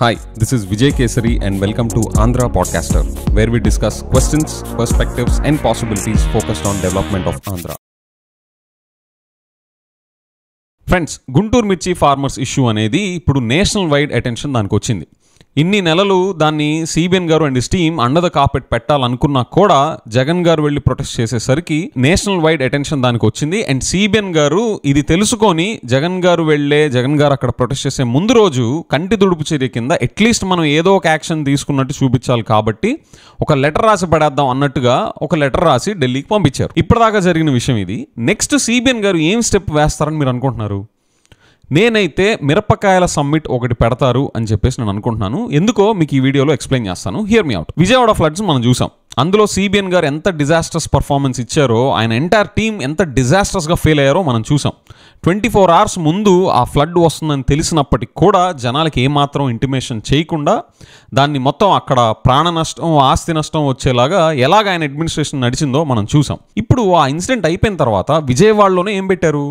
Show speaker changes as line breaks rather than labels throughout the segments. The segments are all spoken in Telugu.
Hi, this is Vijay Kesari and welcome to Andhra Podcaster, where we discuss questions, perspectives and possibilities focused on development of Andhra. Friends, Guntur మిర్చి ఫార్మర్స్ ఇష్యూ అనేది ఇప్పుడు నేషనల్ వైడ్ అటెన్షన్ దానికి వచ్చింది. ఇన్ని నెలలు దాన్ని సిబిఎన్ గారు and team under the carpet పెట్టాలనుకున్నా కూడా జగన్ గారు వెళ్ళి ప్రొటెస్ట్ చేసేసరికి నేషనల్ వైడ్ అటెన్షన్ దానికి వచ్చింది. అండ్ సిబిఎన్ గారు ఇది తెలుసుకొని జగన్ గారు అక్కడ ప్రొటెస్ట్ చేసే ముందు రోజు కంటి తుడుపు చర్య కింద అట్లీస్ట్ మనం ఏదో ఒక యాక్షన్ తీసుకున్నట్టు చూపించాలి కాబట్టి ఒక లెటర్ రాసి పడేద్దాం అన్నట్టుగా ఒక లెటర్ రాసి ఢిల్లీకి పంపించారు. ఇప్పటిదాకా జరిగిన విషయం ఇది. నెక్స్ట్ సిబిఎన్ గారు ఏం స్టెప్ వేస్తారని మీరు అనుకుంటున్నారు? నేనైతే మిరపకాయల సమ్మిట్ ఒకటి పెడతారు అని చెప్పేసి నేను అనుకుంటున్నాను. ఎందుకో మీకు ఈ వీడియోలో ఎక్స్ప్లెయిన్ చేస్తాను. Here me out. Vijayawada floods మనం చూసాం. అందులో సిబిఎన్ గారు ఎంత డిజాస్టర్స్ పర్ఫార్మెన్స్ ఇచ్చారో, ఆయన ఎంటైర్ టీమ్ ఎంత డిజాస్టర్స్గా ఫెయిల్ అయ్యారో మనం చూసాం. 24 hours ముందు ఆ ఫ్లడ్ వస్తుందని తెలిసినప్పటికి కూడా జనాలకి ఏమాత్రం ఇంటిమేషన్ చేయకుండా దాన్ని మొత్తం అక్కడ ప్రాణ నష్టం, ఆస్తి నష్టం వచ్చేలాగా ఎలాగ ఆయన అడ్మినిస్ట్రేషన్ నడిచిందో మనం చూసాం. ఇప్పుడు ఆ ఇన్సిడెంట్ అయిపోయిన తర్వాత విజయవాడలోనే ఏం పెట్టారు?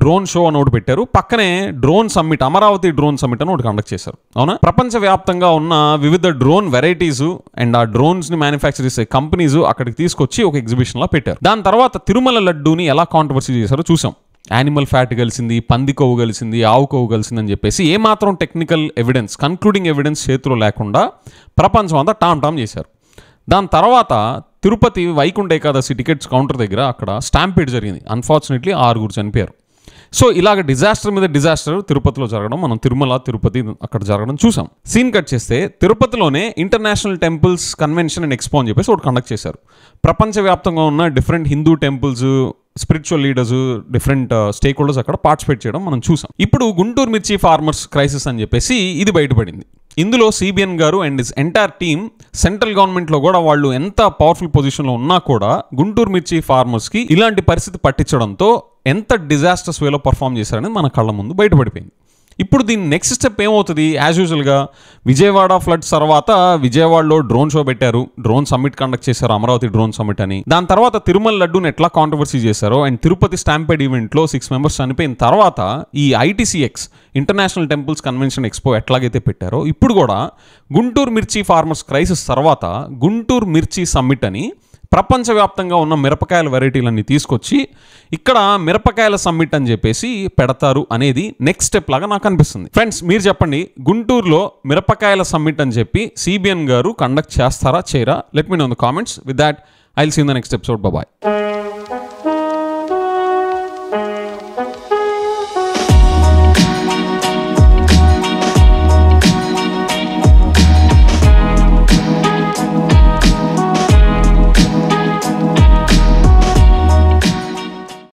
డ్రోన్ షో అని ఒకటి పెట్టారు. పక్కనే drone summit, Amaravati drone summit అని ఒకటి కండక్ట్ చేశారు. అవునా? ప్రపంచవ్యాప్తంగా ఉన్న వివిధ డ్రోన్ వెరైటీస్ అండ్ ఆ డ్రోన్స్ని మ్యానుఫ్యాక్చర్ చేసే కంపెనీస్ అక్కడికి తీసుకొచ్చి ఒక ఎగ్జిబిషన్లా పెట్టారు. దాని తర్వాత తిరుమల లడ్డూని ఎలా కాంట్రవర్సీ చేశారో చూసాం. యానిమల్ ఫ్యాట్ కలిసింది, పంది కొవ్వు కలిసింది, ఆవు కొవ్వు కలిసింది అని చెప్పేసి ఏమాత్రం టెక్నికల్ ఎవిడెన్స్, కన్క్లూడింగ్ ఎవిడెన్స్ చేతిలో లేకుండా ప్రపంచం అంతా టామ్ చేశారు. దాని తర్వాత తిరుపతి వైకుంఠ ఏకాదశి టికెట్స్ కౌంటర్ దగ్గర అక్కడ స్టాంపీడ్ జరిగింది. అన్ఫార్చునేట్లీ 6 చనిపోయారు. సో ఇలాగ డిజాస్టర్ మీద డిజాస్టర్ తిరుపతిలో జరగడం, మనం తిరుపతి అక్కడ జరగడం చూసాం. సీన్ కట్ చేస్తే తిరుపతిలోనే international temples convention and expo అని చెప్పేసి ఒకటి కండక్ట్ చేశారు. ప్రపంచవ్యాప్తంగా ఉన్న different Hindu temples, spiritual leaders, different stakeholders అక్కడ పార్టిసిపేట్ చేయడం మనం చూసాం. ఇప్పుడు గుంటూరు మిర్చి ఫార్మర్స్ క్రైసిస్ అని చెప్పేసి ఇది బయటపడింది. ఇందులో సిబిఎన్ గారు and his entire team central గవర్నమెంట్లో కూడా వాళ్ళు ఎంత పవర్ఫుల్ పొజిషన్లో ఉన్నా కూడా గుంటూరు మిర్చి ఫార్మర్స్కి ఇలాంటి పరిస్థితి పట్టించడంతో ఎంత డిజాస్టర్స్ వేలో పర్ఫామ్ చేశారనేది మన కళ్ళ ముందు బయటపడిపోయింది. ఇప్పుడు దీని నెక్స్ట్ స్టెప్ ఏమవుతుంది? యాజ్ యూజువల్గా విజయవాడ ఫ్లడ్స్ తర్వాత విజయవాడలో డ్రోన్ షో పెట్టారు, డ్రోన్ సమ్మిట్ కండక్ట్ చేశారు, అమరావతి డ్రోన్ సమ్మిట్ అని. దాని తర్వాత తిరుమల లడ్డూని ఎట్లా కాంట్రవర్సీ చేశారో అండ్ తిరుపతి స్టాంపేడ్ ఈవెంట్లో 6 members చనిపోయిన తర్వాత ఈ ITCX international temples convention expo ఎట్లాగైతే పెట్టారో ఇప్పుడు కూడా గుంటూరు మిర్చి ఫార్మర్స్ క్రైసిస్ తర్వాత గుంటూరు మిర్చి సమ్మిట్ అని ప్రపంచవ్యాప్తంగా ఉన్న మిరపకాయల వెరైటీలన్నీ తీసుకొచ్చి ఇక్కడ మిరపకాయల సమ్మిట్ అని చెప్పేసి పెడతారు అనేది నెక్స్ట్ స్టెప్ లాగా నాకు అనిపిస్తుంది. ఫ్రెండ్స్, మీరు చెప్పండి, గుంటూరులో మిరపకాయల సమ్మిట్ అని చెప్పి సిబిఎన్ గారు కండక్ట్ చేస్తారా చేయరా? Let me know in the comments. With that I will see in the next episode. Bye.